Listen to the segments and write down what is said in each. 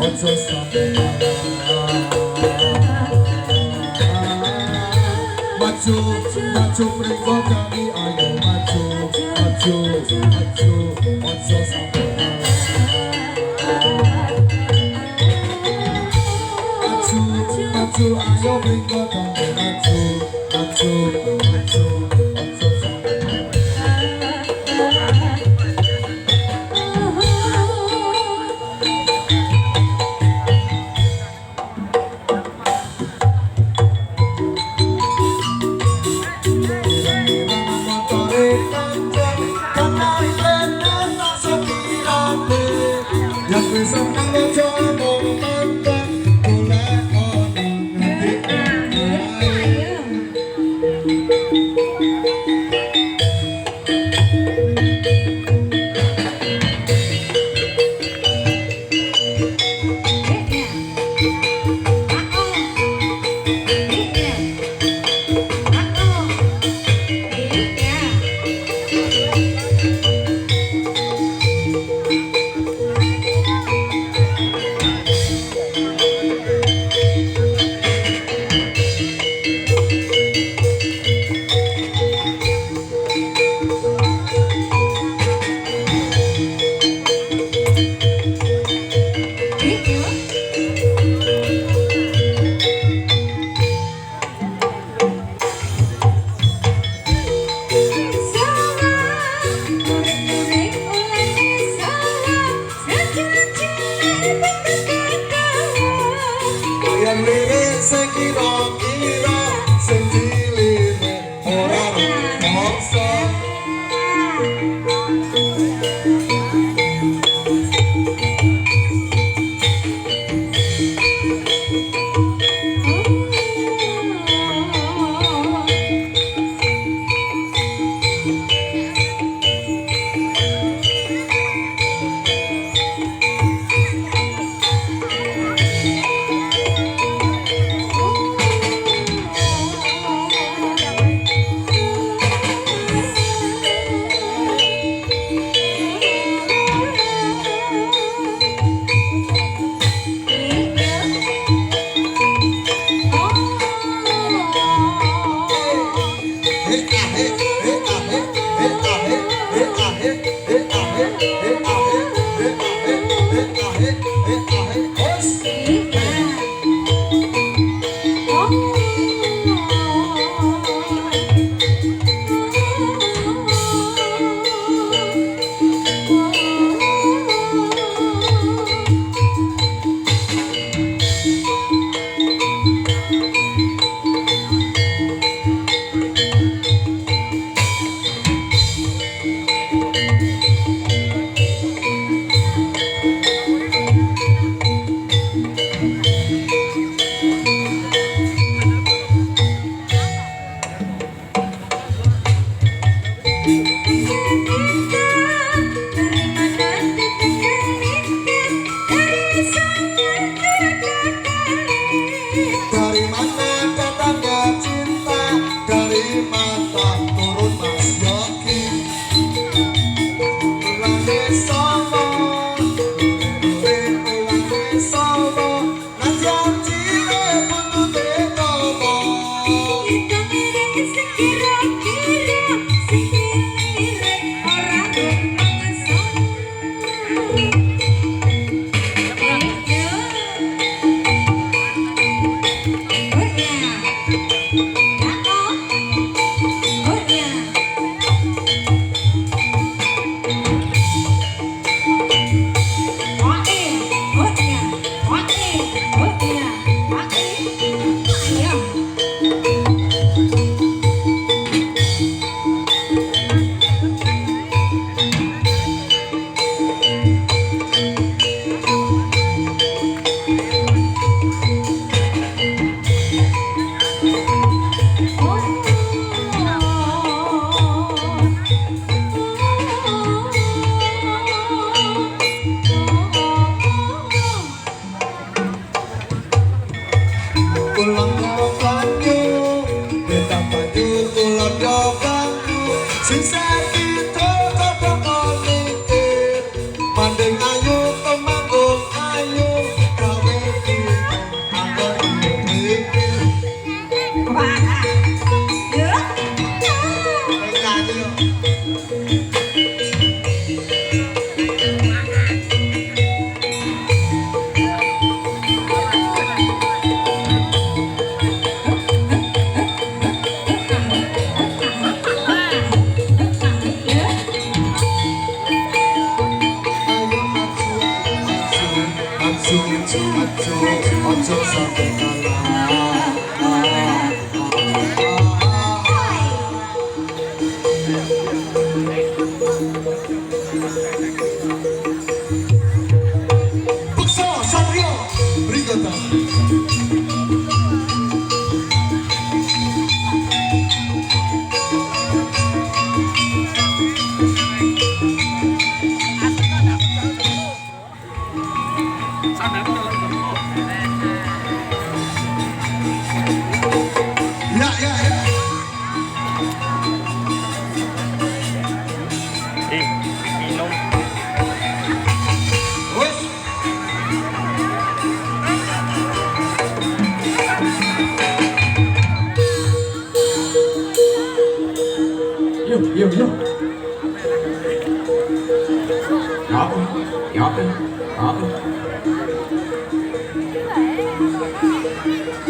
Ojo sampai maju, maju mriko kami ayo maju, maju, maju, ojo sampai maju, maju ayo mriko kami maju, maju, maju, ojo sampai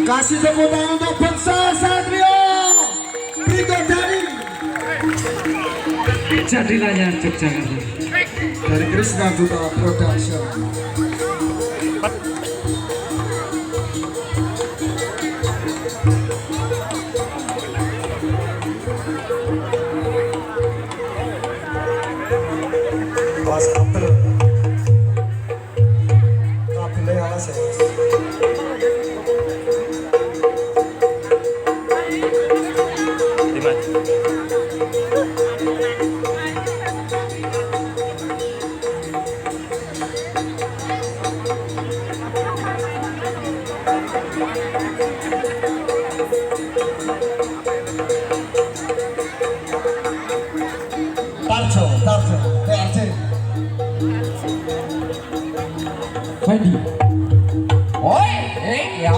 Kasih tepuk tangan untuk bangsa Satrio berikut dari Jadilannya Yogyakarta dari Krishna Duta Production. Awas kabel, kabelnya awas ya. Tarjo, PRC. Fendi. Oi, ya.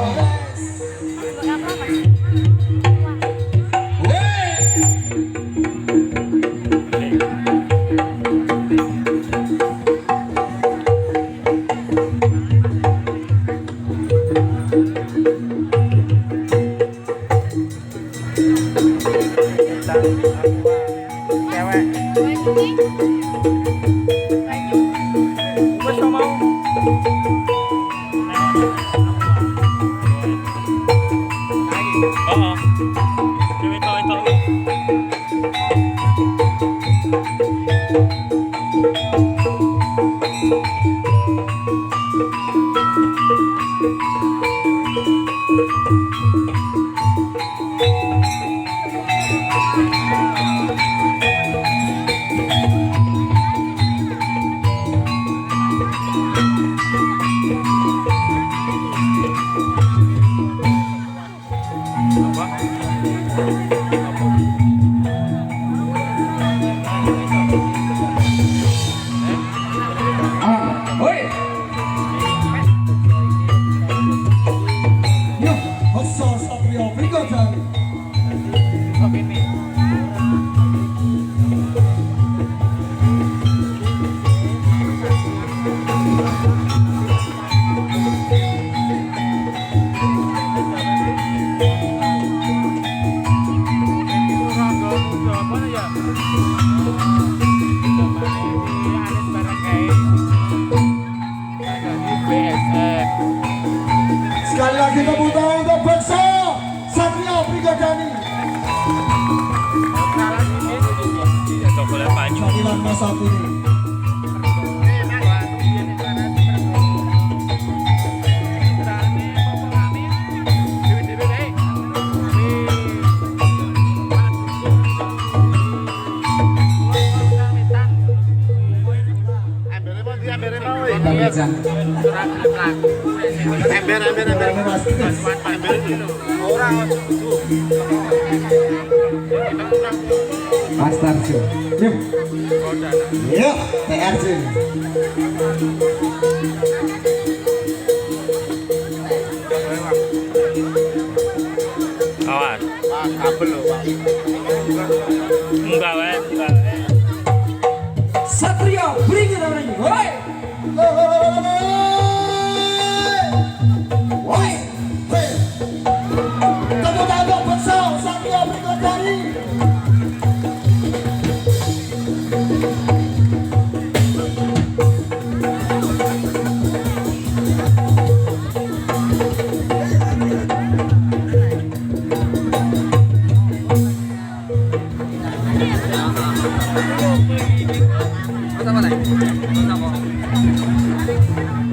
Prigadani. Panggilan masa kini. Bang Mas Tarjo. Yuk. Yuk, TRJ. Awas. Kabel loh, Pak. Enggak, weh. Satria, bring it on you. Woi. Woi, hei. Tepuk tangan bersama Satria Prigadani.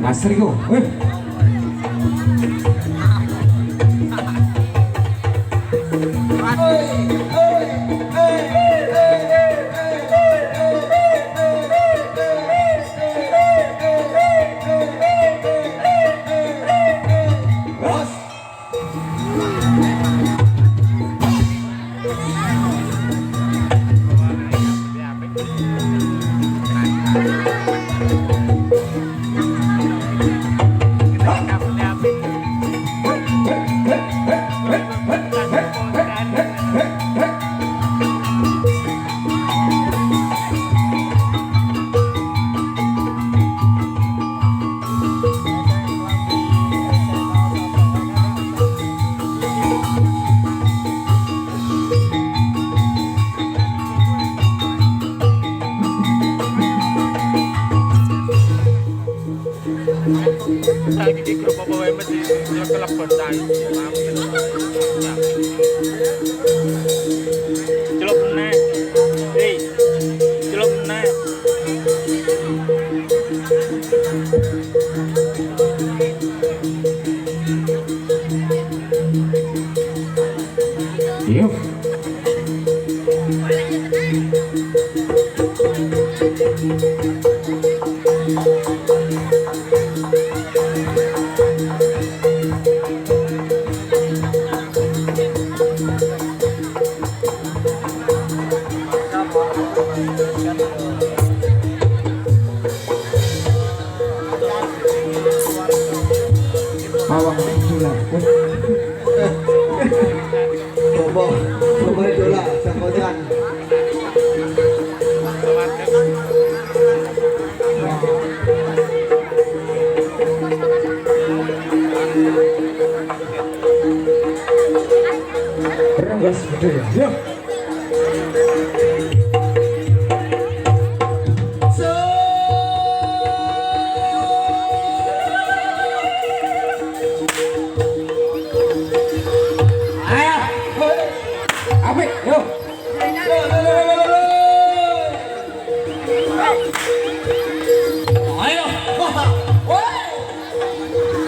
Mas Rigo. Woi. Lagi grup apa wae mesti ya kelebon tai. Celup meneh. Hei. Celup meneh. Yuk. Awak sudah. Bobo idola, Sakojan. Ranggas budaya. Yuk.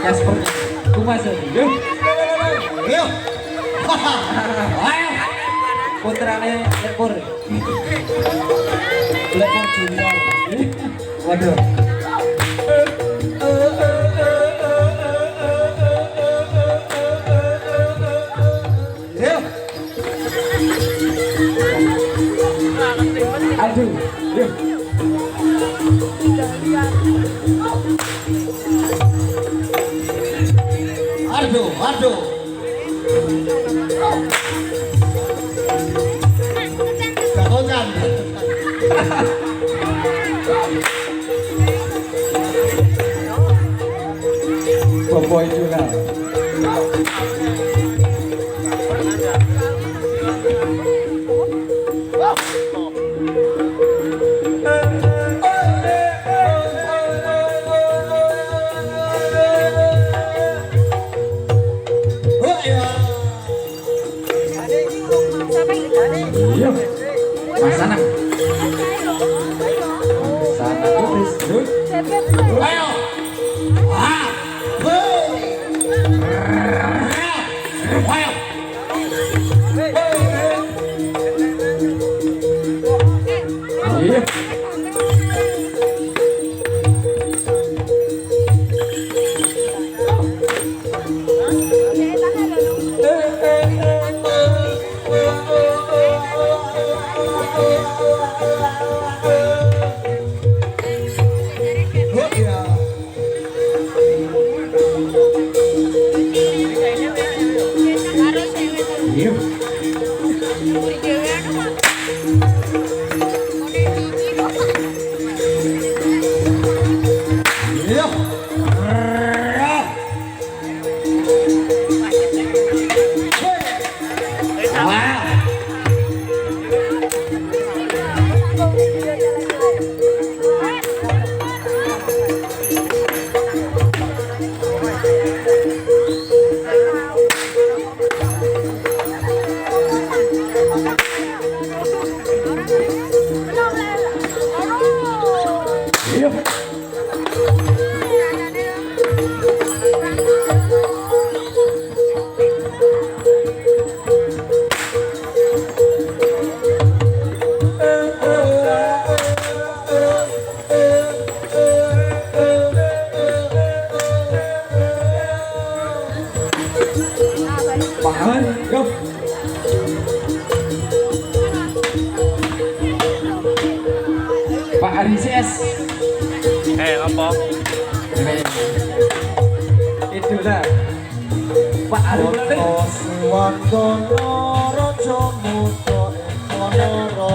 Kasper, kumas aja. Yuk. Yuk. Ayo. Putrane Lepur. Lepur Junior. Waduh. Yuk. Aduh. Yuk. Aduh. Sakojan. Boboy juga. Iya. Mas Anang. Sana tulis. Ayo. Ah. Hei. Ayo. Iya. Iya. Iya. Iya. Pahan, yo. Pak Aris. Apa? Itulah Pak Aris. Wandono raja muda Wanarata.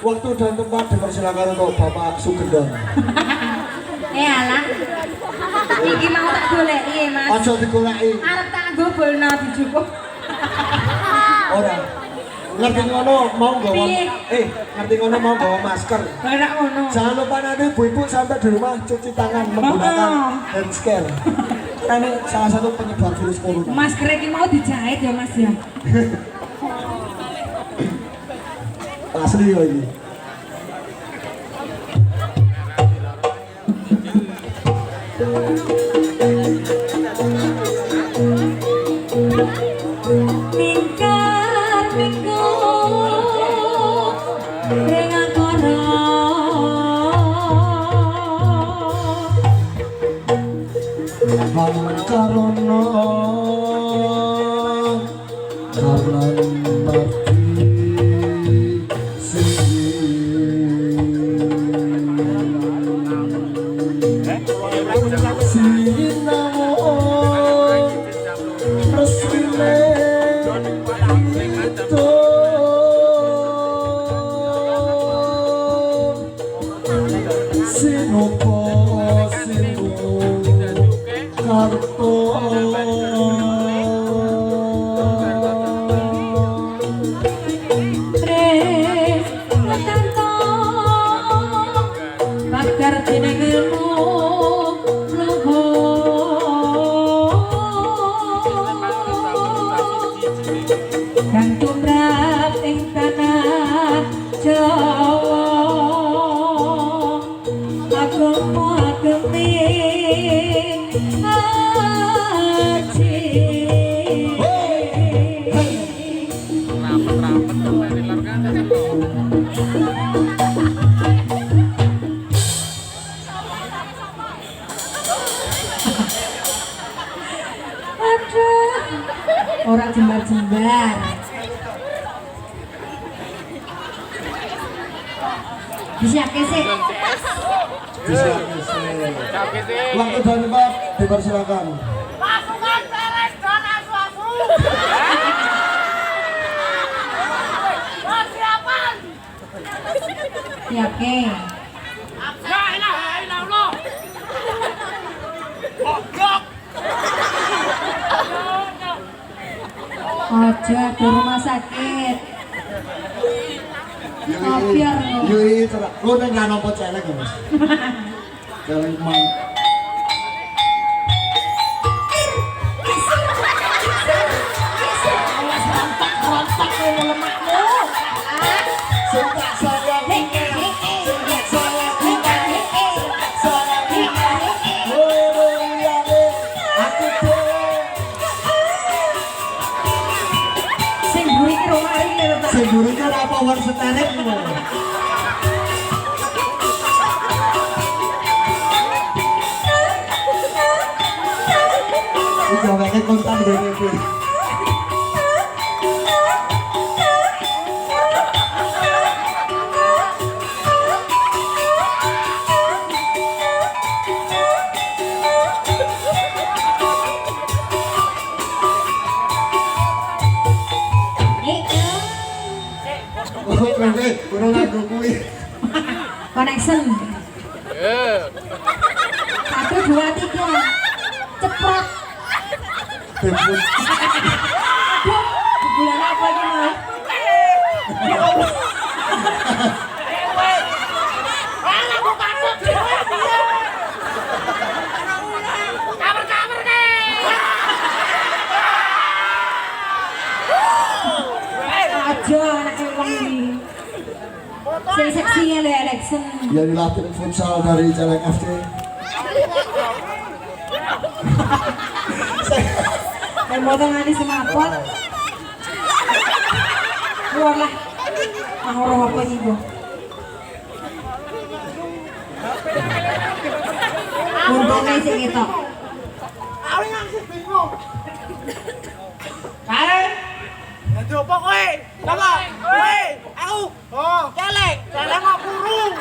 Waktu dan tempat dipersilakan untuk Bapak Sugendo. Alah. Iki mau tak goleki, Mas. Aja digoleki. Arep tak nggo bolno dicukup. Ora. Ngerti ngono mau nggawa Piye? ngerti ngono mau nggawa masker. Ora ngono. Jangan lupa nanti ibu-ibu sampai di rumah cuci tangan menggunakan hand scare. Ini salah satu penyebar virus corona. Masker iki mau dijahit ya, Mas ya. Asli ya ini. Mingkar minggu dengan koro Karono kalan bakti Sininawo resmine itu Sinopo sinu karto Tres Lekanto Bakar jenengelmu Dan tumrap ing tanah Jawa Agama agemi haji Rapet-rapet sampai di luar kan. Aduh orang jembar-jembar bisa sih Waktu dan tempat dipersilakan. Pasukan beres dan asu-asu. Persiapan. Siap ke? La ilaha illallah. Goblok. Ojo ke rumah sakit. Biar lo. Yui, cerah. Lu neng gak nopo celek ya, Mas? Celek mang. Suka saya Sing buri ki rumah iki lho, Pak. Segurnya apa war seterek lo? Udah pengen kontak dari itu. Kurang aku kui. Connection. 1, 2, 3. Cepat. Telepon. Bulan apa ini, Mas? Aku kasut dhewe piye? Kabar-kabar ke. Aja anaknya wong iki. Sing seksi ya le election. Ya dilatih futsal dari Celeng FC. Kayak potongane semapot. Keluar lah. Mau apa iki, Bu? Untungnya sih gitu. Aku ngasih bingung. Kale. Nanti apa kowe? Apa? Kowe, aku. Oh, celek. Celek kok kurung.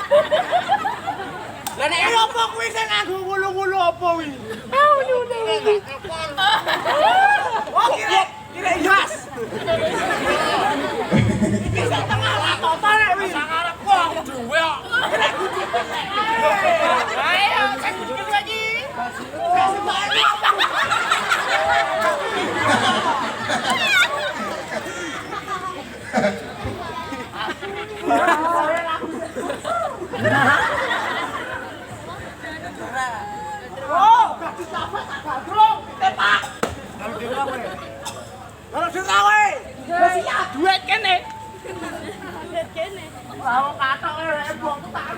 Lah nek apa kuwi sing nganggo wulu-wulu apa kuwi? Oh, nyuwun. Oh, kira jas. Iki sak tengah latotan nek kuwi. Sak arepku aku duwe kok. Ayo, sing kudu lagi. Kasih balik. Oh, kasih capek tak gadrong, tepak. Kalau dirawe, wis iya duit kene. Duit kene. Lah katok rebok tak.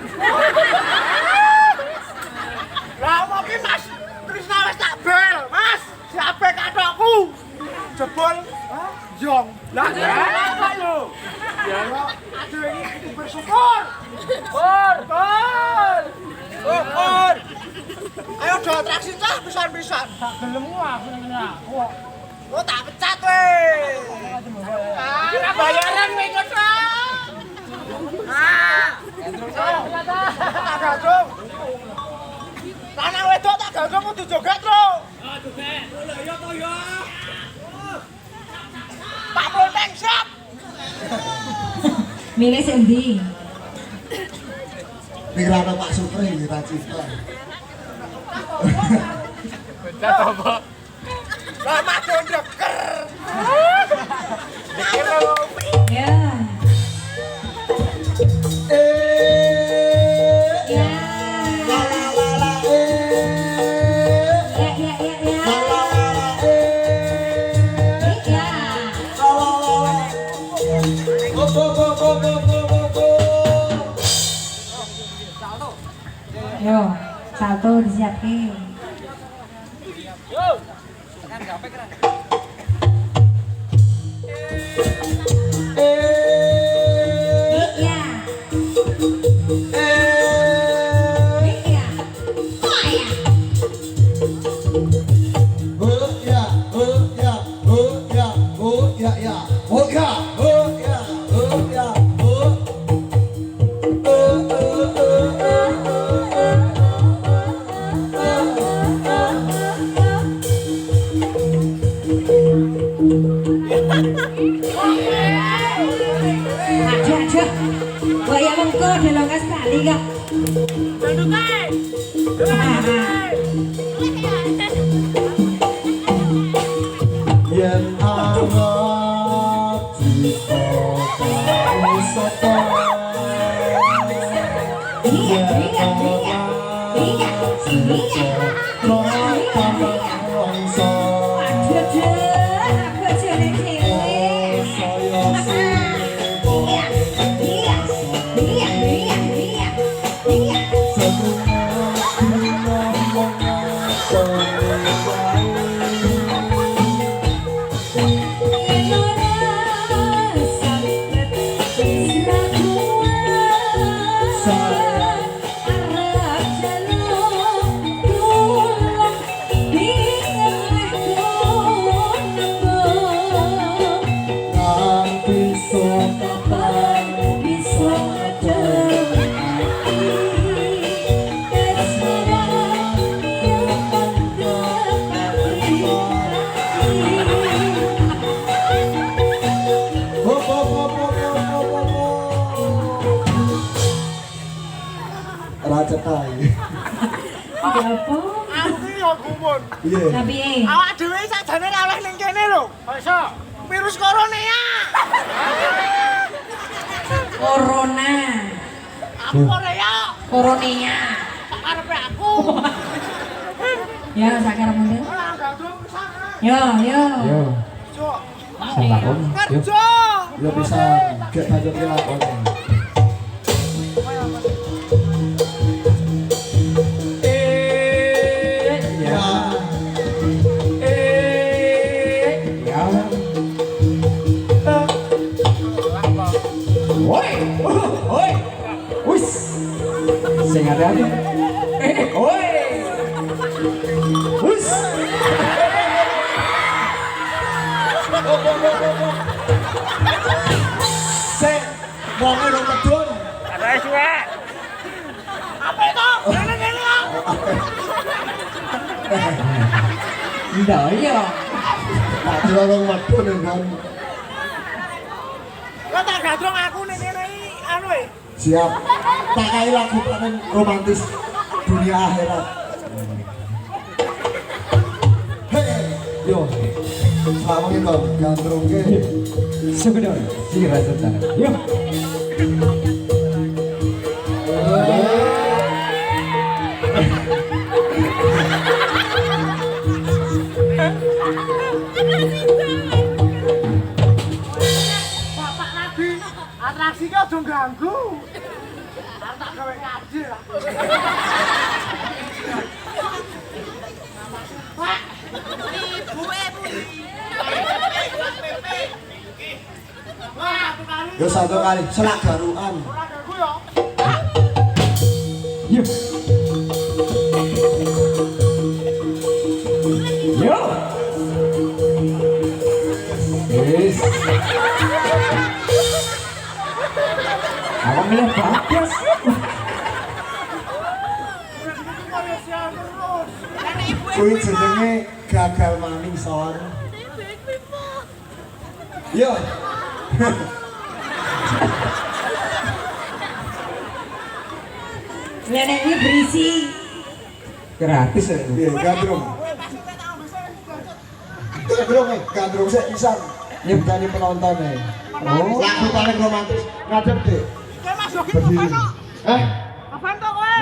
Lah mau ki Mas, Trisna wis tak bel, Mas. Siape katokku? Jebol Jong. Lah apa lho? Ya aduh ini kudu bersyukur. Syukur. Ayo do atraksi cah pisan-pisan. Tak gelemmu aku ngene aku. Oh tak pecat weh. Ah, bayaran weh kok. Ah, tak gadung. Tanah wedok tak gadung kudu joget, Tru. Ah, joget. Lho ya to ya. Pak Bonteng siap. Milih sing ndi? Pikiran Pak Supri kita cipta. Becat apa? Lah madu ndeker. Dikir ngopi. Ya. Ya. La la la la Ya. la la la la Ya. Go go go go go go go go. Yo, salto disiapke. Ya. Ya. Oh ya. Aja. Waya mengko delongan sekali kok. Yen arep dikota sapa Raja Tai. Apa? Aku ki yo gumun. Iya. Tapi Awak dhewe sakjane ra oleh ning kene lho. Iso. Virus corona ya. corona. Aku Korea. Koronenya. Karepe aku. Ya, sakarepmu deh. Ora gandung sana. Yo. Yo, Cok. salah om. Yo. Kerja. Ya bisa gak banyak dilakoni. Ya. Ya. Woi, woi, wis, sing hati-hati. Woi, wis. Sik, wonge lo medun. Ada suwe. Apa itu? Kene ya. Ndak ya. Tak dua wong medun kan. Lah tak gandrung aku ning kene iki anu e. Siap. Tak kai lagu paling romantis dunia akhirat. Hei, yo. Selama ini dong, gandrung ke. Sebenarnya sih rasa tanah. Yo. Bapak lagi atraksi ki aja ganggu. Aku tak gawe kaji lah. Pak, ibuke Bu. Wah, aku kali. Yo satu kali, selak garuan. Ora ganggu ya. Yo. Yo. Yes. Abang milih bagus. Kuwi jenenge gagal maning son. Yo. Nenek ini berisi. Gratis ya. Iya, gandrung. Gandrung sik pisan. Nyebutani penonton e. Oh, lagu paling romantis ngadep deh. Kowe Mas Yogi Berdiri. apa Apaan to kowe?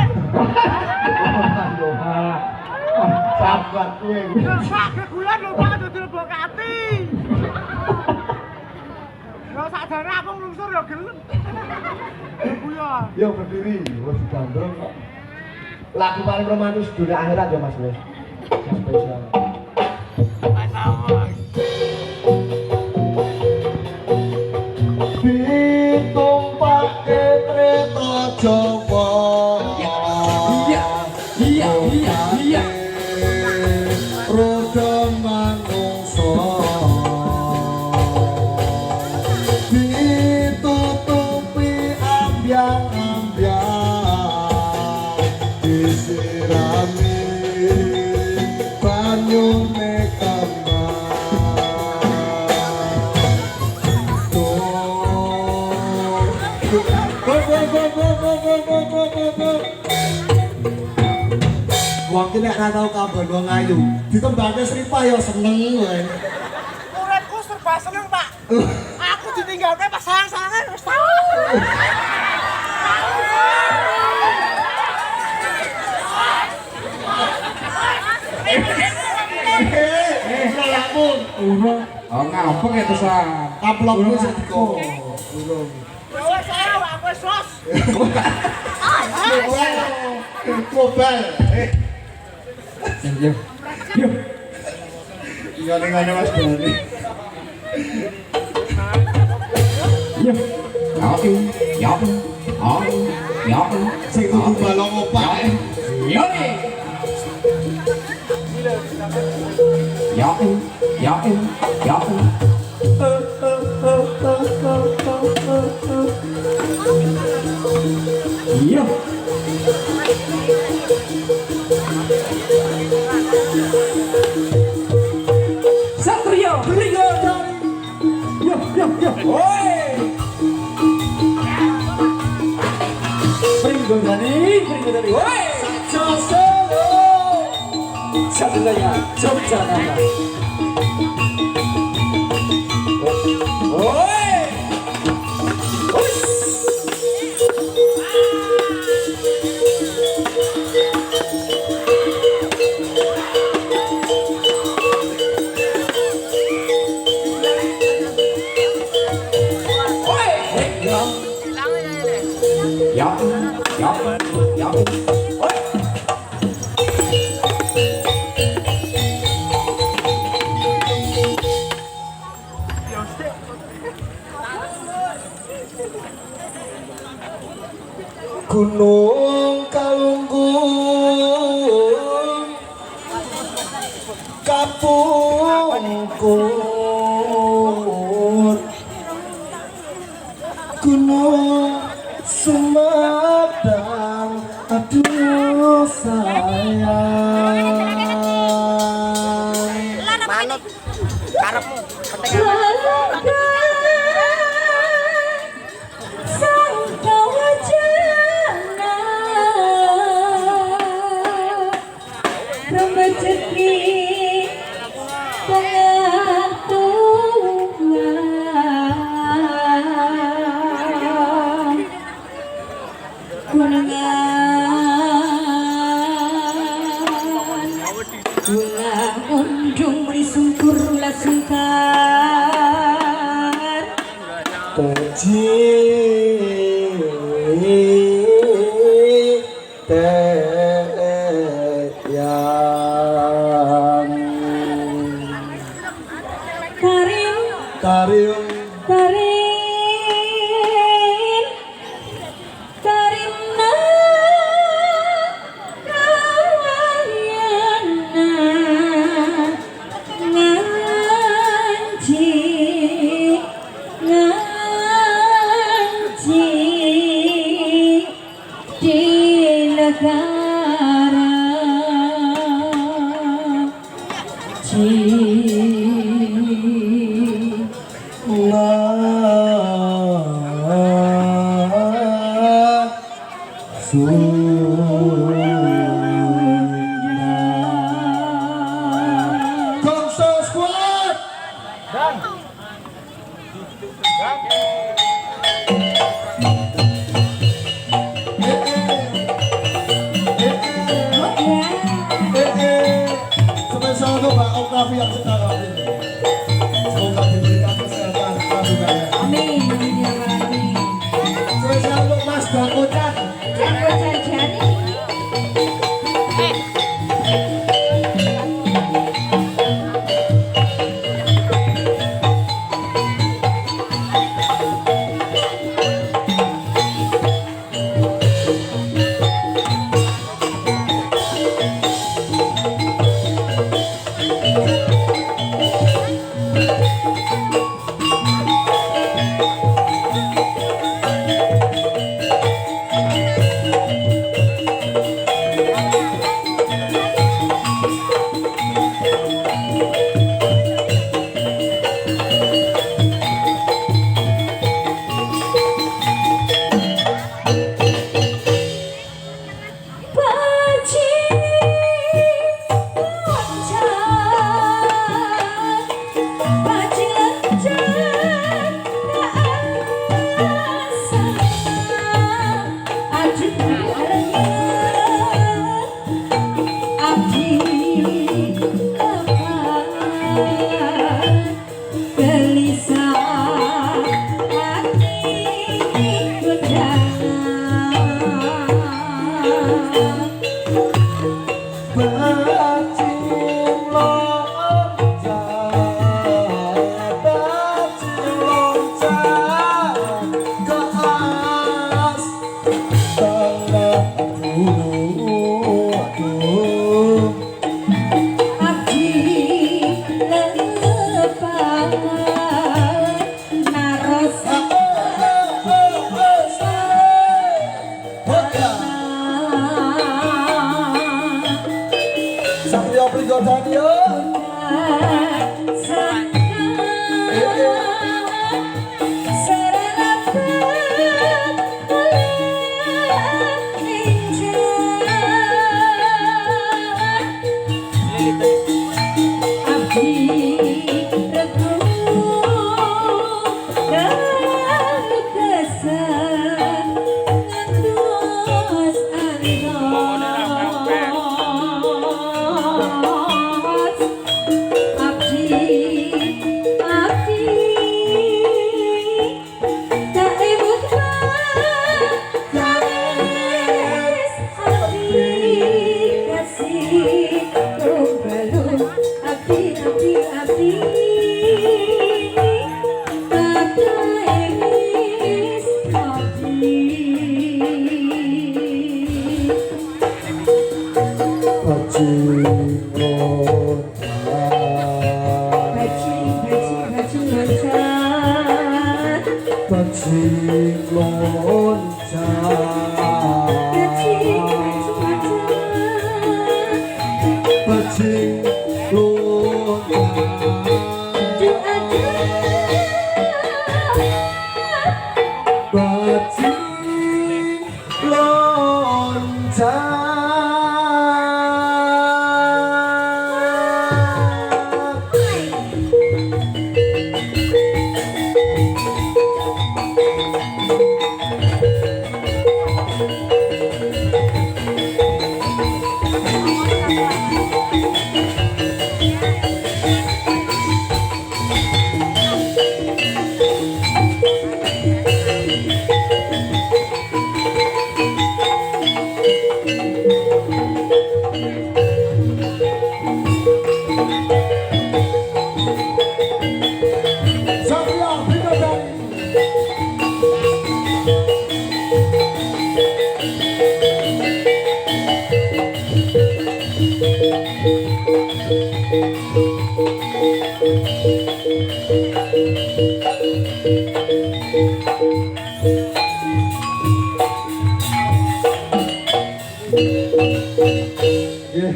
Sahabat kowe. Pak, kegulan lho Pak, dadi lebokati. Yo sakjane aku nglungsur ya gelem. Guyon. Yo berdiri, wis gandrung kok. Lagu paling romantis dunia akhirat ya Mas Wes. Spesial. Ditumpake kereta Jawa. Iya. Roda manungsa. Ditutupi ambyang-ambyang. Disirami banyune kembang. iki nek ora tau kabar wong ayu. Ditembake Sripah ya seneng wae. Uripku serba seneng, Pak. Aku ditinggalke pas sayang-sayangan wis tau. Ngelamun. Oh ngambek ya terusan. Amplopmu sing diko. Urung. Ya wis saya aku wis ros. Kobal. Yo. Yo. Iya ning ngene Mas Doni. Yo. Yo. Yo. Yo. Sing kudu balong opak. Yo. Yo. Yo. Yo. Yo. Satrio, Ringo dari. Yo, yo, yo. Oi. Ringo dari. Oi. Solo. Satunya Jogja nama. Oi. Ya, ya, ya. Oi. Gunung Kalunggung Kapungkur Gunung Sumedang aduh sayang Manut karepmu. Karim Karina kawayana ngaji di negara Gongso Squad. Spesial untuk Mbak Octavia yang sekarang ini. Semoga diberikan kesehatan kandungannya. Amin, amin ya Rabbal Alamin. Spesial untuk Mas Dakocan. Jangan jadi. Dani yo.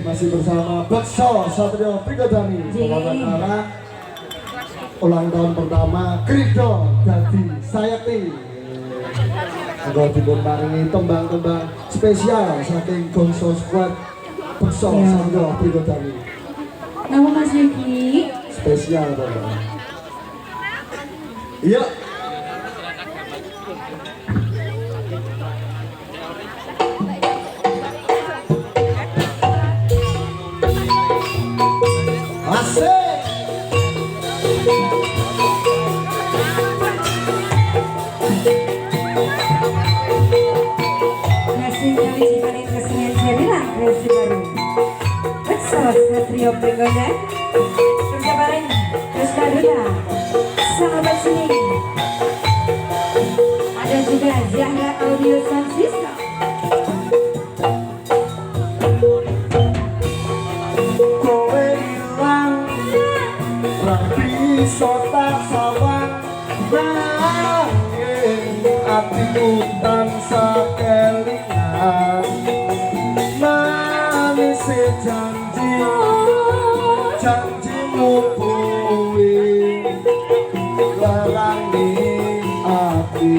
Masih bersama Bekso Satrio Prigadani dalam acara ulang tahun pertama Krido Dadi Sayakti. Kalau diparingi tembang-tembang spesial saking Gongso Squad Bekso Satrio Prigadani. Nama Mas Yuki Spesial Bapak. Iya. Satrio Prigadani bersama Rizka Duda, sahabat sini. Ada juga Zahra Audio Sound System. Kowe hilang, rapi sotak sawang, nanging atiku tansah kelingan, manis janjimu kuwi larani ati.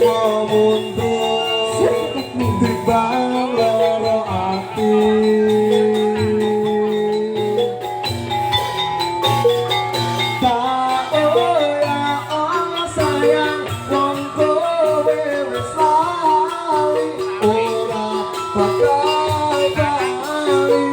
mau mundur timbang loro ati. Tak oh sayang wong kowe wis lali ora bakal bali.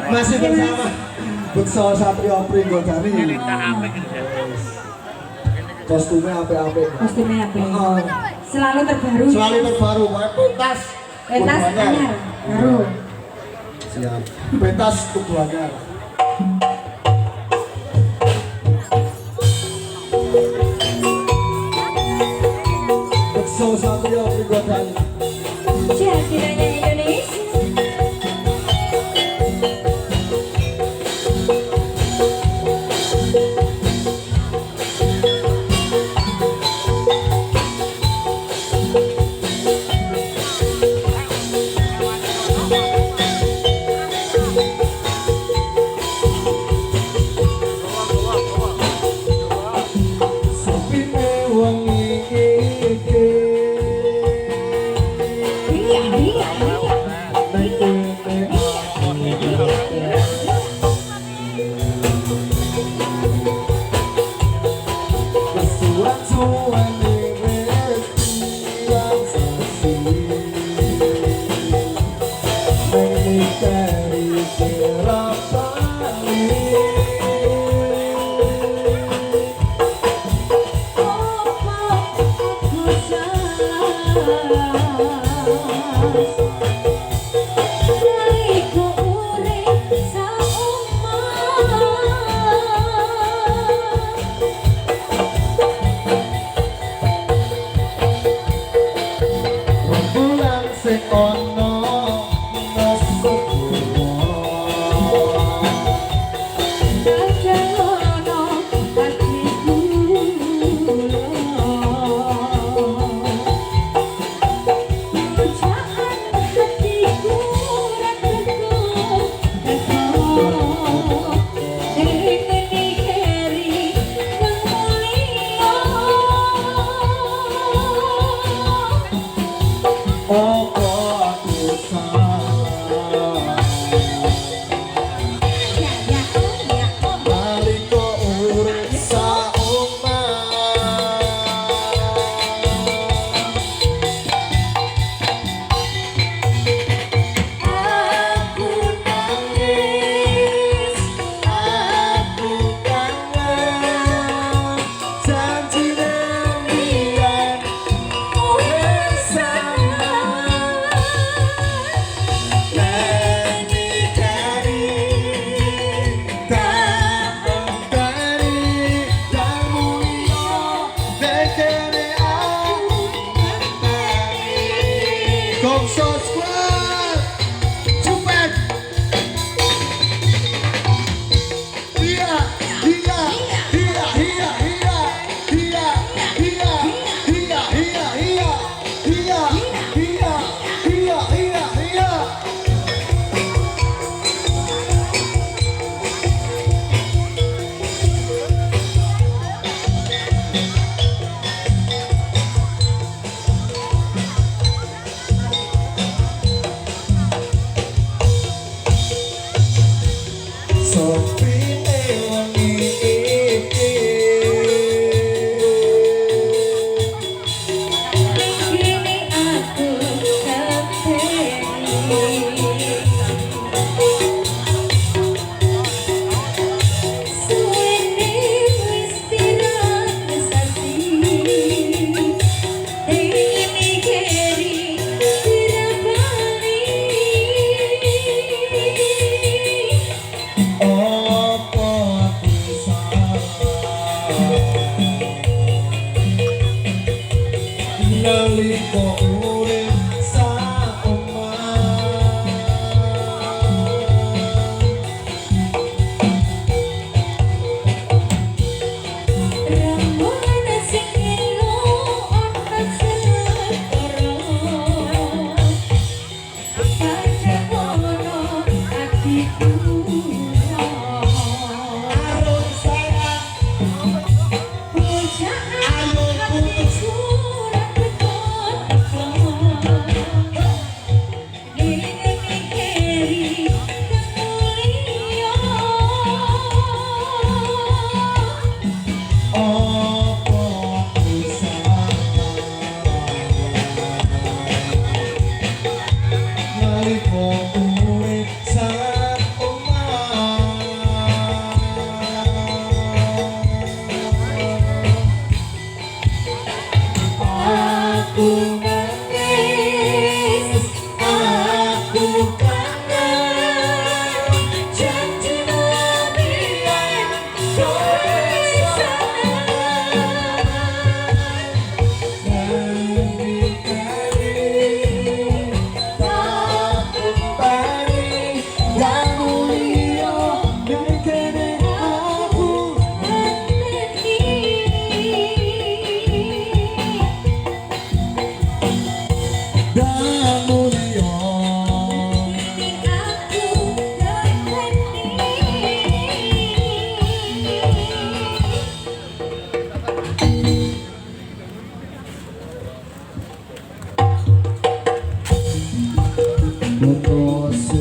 Masih bersama Bekso Satrio Pringgo dari kostumnya apa-apa. Kostumnya apa? Selalu terbaru. Selalu terbaru, pentas. Pentas anyar baru. Siap. Pentas kudu anyar. Bekso Satrio Pringgo dari Jadi nanya Indonesia.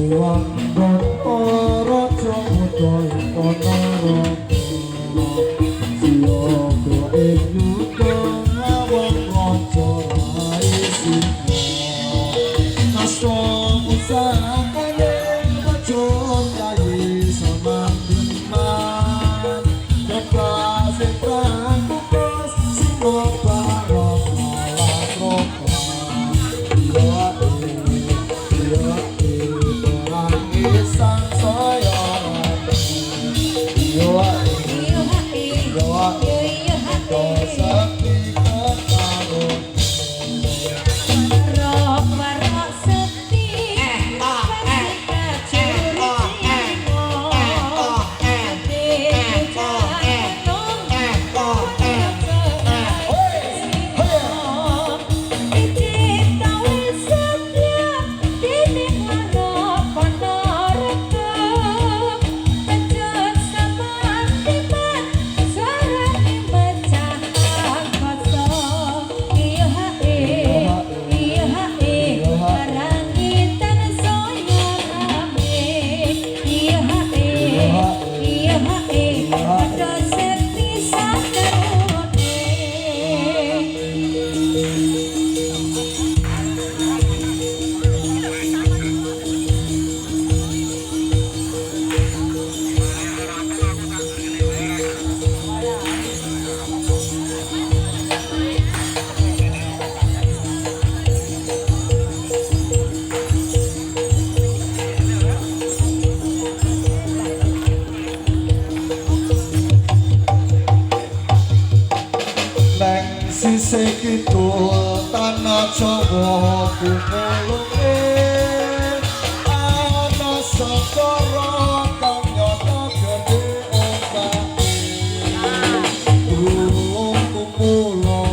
Wanggon ora jomodo kono siyoga ing yuga ngawang raja isi Asto pusakane bacot kayi samandiman Dekase prakupas sing barok malah roko Sang saya yo sakti karo Marok seti sisih kidul tanah Jawa kumulunge ana segara kang nyata gedhe ombake burung kumulung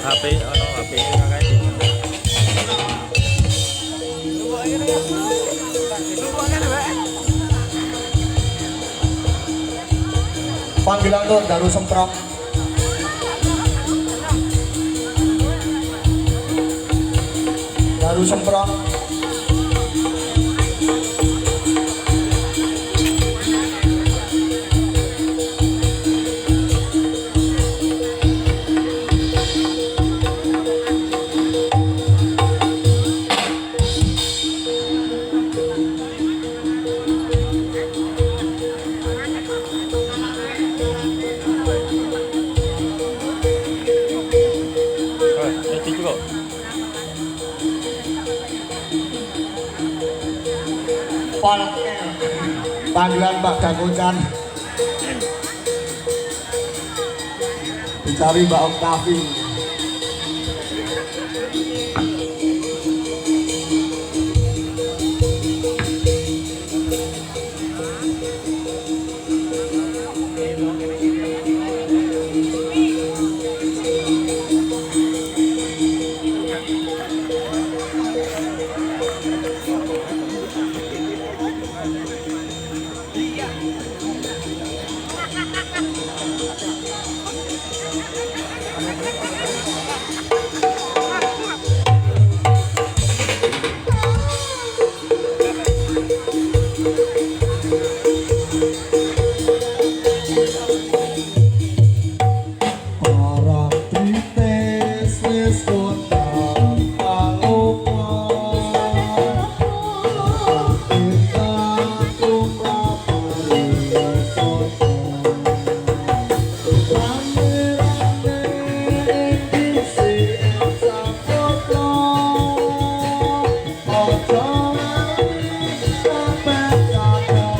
HP ono HP kakak Panggilan tuh Daru Semprong. Daru Semprong. Nanti juga. Panggilan Mbak Dakocan. Dicari Mbak Oktavi. Orang trites wis kondang pangopon. Kita tumrapane soto. Rame-rame disi elsa foto. Ojo lali sampai kadang